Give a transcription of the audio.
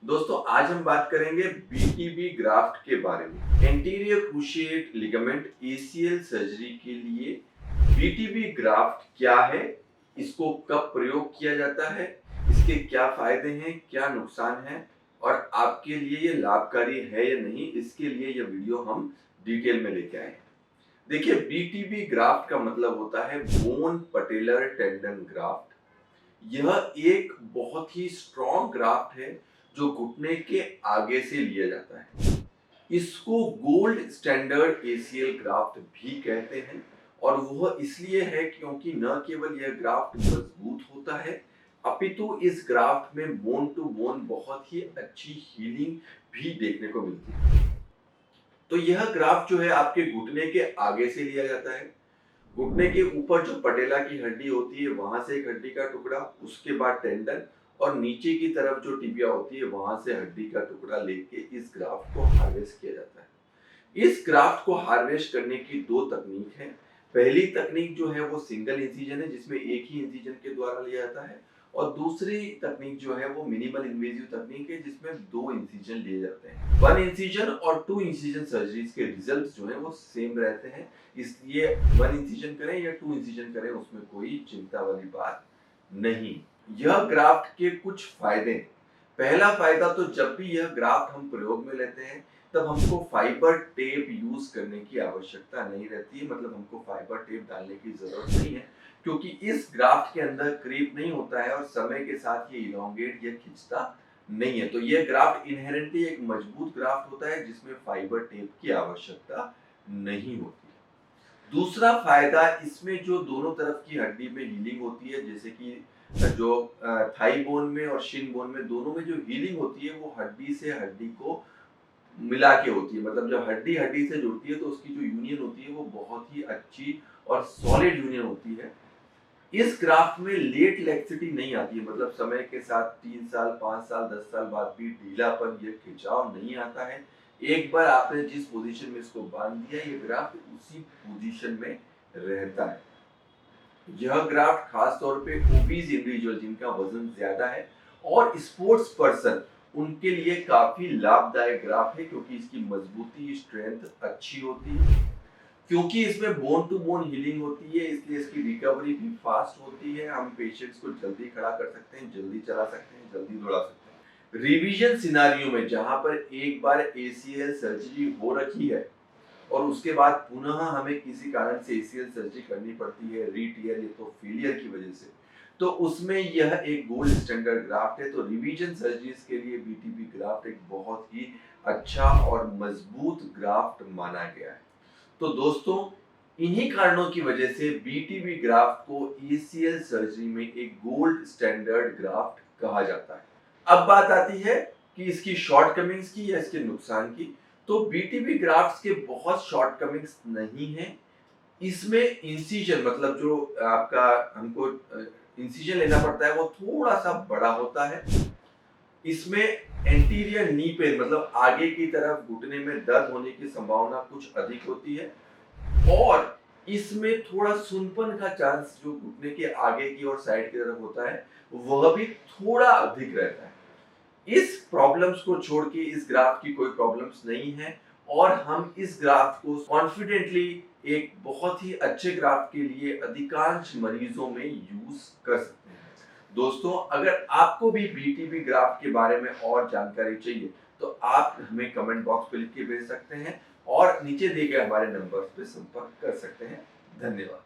दोस्तों आज हम बात करेंगे बीटीबी ग्राफ्ट के बारे में। Anterior cruciate ligament ACL surgery के लिए बीटीबी ग्राफ्ट क्या है, इसको कब प्रयोग किया जाता है, इसके क्या फायदे हैं, क्या नुकसान है और आपके लिए ये लाभकारी है या नहीं, इसके लिए यह वीडियो हम डिटेल में लेके आए हैं। देखिए, बीटीबी ग्राफ्ट का मतलब होता है बोन पटेलर टेंडन ग्राफ्ट। यह एक बहुत ही स्ट्रॉन्ग ग्राफ्ट है जो घुटने के आगे से लिया जाता है। इसको गोल्ड स्टैंडर्ड एसीएल ग्राफ्ट भी कहते हैं और वह इसलिए है क्योंकि न केवल यह ग्राफ्ट मजबूत होता है, अपितु इस ग्राफ्ट में बोन टू बोन बहुत ही अच्छी हीलिंग भी देखने को मिलती है। तो यह ग्राफ्ट जो है आपके घुटने के आगे से लिया जाता है। घुटने के ऊपर जो पटेला की हड्डी होती है वहां से एक हड्डी का टुकड़ा, उसके बाद टेंडन और नीचे की तरफ जो टिबिया होती है वहां से हड्डी का टुकड़ा लेके इस ग्राफ्ट को हार्वेस्ट किया जाता है। इस ग्राफ्ट को हार्वेस्ट करने की दो तकनीक है। पहली तकनीक जो है वो सिंगल इंसिजन है जिसमें एक ही इंसिजन के द्वारा लिया जाता है और दूसरी तकनीक जो है वो मिनिमल इन्वेजिव तकनीक है जिसमें दो इंसिजन लिए जाते हैं। वन इंसिजन और टू इंसिजन सर्जरीज के रिजल्ट्स जो है वो सेम रहते हैं, इसलिए वन इंसिजन करें या टू इंसिजन करें उसमें कोई चिंता वाली बात नहीं। यह ग्राफ्ट के कुछ फायदे हैं। पहला फायदा तो जब भी यह ग्राफ्ट हम प्रयोग में लेते हैं तब हमको फाइबर टेप यूज करने की आवश्यकता नहीं रहती है, मतलब हमको फाइबर टेप डालने की जरूरत नहीं है क्योंकि इस ग्राफ्ट के अंदर क्रीप नहीं होता है और समय के साथ ये इलोंगेट या खिंचता नहीं है। तो यह ग्राफ्ट इनहेरेंटली एक मजबूत ग्राफ्ट होता है जिसमें फाइबर टेप की आवश्यकता नहीं होती। दूसरा फायदा इसमें जो दोनों तरफ की हड्डी में हीलिंग होती है, जैसे कि जो थाई बोन में और शिन बोन में दोनों में जो हीलिंग होती है वो हड्डी से हड्डी को मिला के होती है। मतलब जब हड्डी हड्डी से जुड़ती है तो उसकी जो यूनियन होती है वो बहुत ही अच्छी और सॉलिड यूनियन होती है। इस ग्राफ्ट में लेट लैक्सिटी नहीं आती है, मतलब समय के साथ 3 साल 5 साल 10 साल बाद भी ढीलापन या खिंचाव नहीं आता है। एक बार आपने जिस पोजीशन में इसको बांध दिया ये ग्राफ्ट उसी पोजीशन में रहता है। यह ग्राफ्ट खास तौर पे ओबीज इंडिविजुअल जिनका वजन ज्यादा है और स्पोर्ट्स पर्सन उनके लिए काफी लाभदायक ग्राफ्ट है क्योंकि इसकी मजबूती स्ट्रेंथ अच्छी होती है। क्योंकि इसमें बोन टू बोन हीलिंग होती है इसलिए इसकी रिकवरी भी फास्ट होती है। हम पेशेंट्स को जल्दी खड़ा कर सकते हैं, जल्दी चला सकते हैं, जल्दी दौड़ा सकते हैं। रिवीजन सिनारियो में जहां पर एक बार एसीएल सर्जरी हो रखी है और उसके बाद पुनः हमें किसी कारण से एसीएल सर्जरी करनी पड़ती है, रीटियर या तो फेलियर की वजह से, तो उसमें यह एक गोल्ड स्टैंडर्ड ग्राफ्ट है। तो रिवीजन सर्जरीज के लिए बीटीबी ग्राफ्ट एक बहुत ही अच्छा और मजबूत ग्राफ्ट माना गया है। तो दोस्तों इन्हीं कारणों की वजह से बीटीबी ग्राफ्ट को एसीएल सर्जरी में एक गोल्ड स्टैंडर्ड ग्राफ्ट कहा जाता है। अब बात आती है कि इसकी शॉर्टकमिंग्स की या इसके नुकसान की। तो बीटीबी ग्राफ्ट्स के बहुत शॉर्टकमिंग्स नहीं है। इसमें इंसिजन मतलब जो आपका हमको इंसिजन लेना पड़ता है वो थोड़ा सा बड़ा होता है। इसमें एंटीरियर नी पेन मतलब आगे की तरफ घुटने में दर्द होने की संभावना कुछ अधिक होती है और इसमें थोड़ा सुनपन का चांस जो घुटने के आगे की और साइड की तरफ होता है वह भी थोड़ा अधिक रहता है। इस प्रॉब्लम्स को छोड़ के इस ग्राफ की कोई प्रॉब्लम्स नहीं है और हम इस ग्राफ को कॉन्फिडेंटली एक बहुत ही अच्छे ग्राफ के लिए अधिकांश मरीजों में यूज कर सकते हैं। दोस्तों अगर आपको भी बीटीबी ग्राफ के बारे में और जानकारी चाहिए तो आप हमें कमेंट बॉक्स पे लिख के भेज सकते हैं और नीचे दिए गए हमारे नंबर्स पे संपर्क कर सकते हैं। धन्यवाद।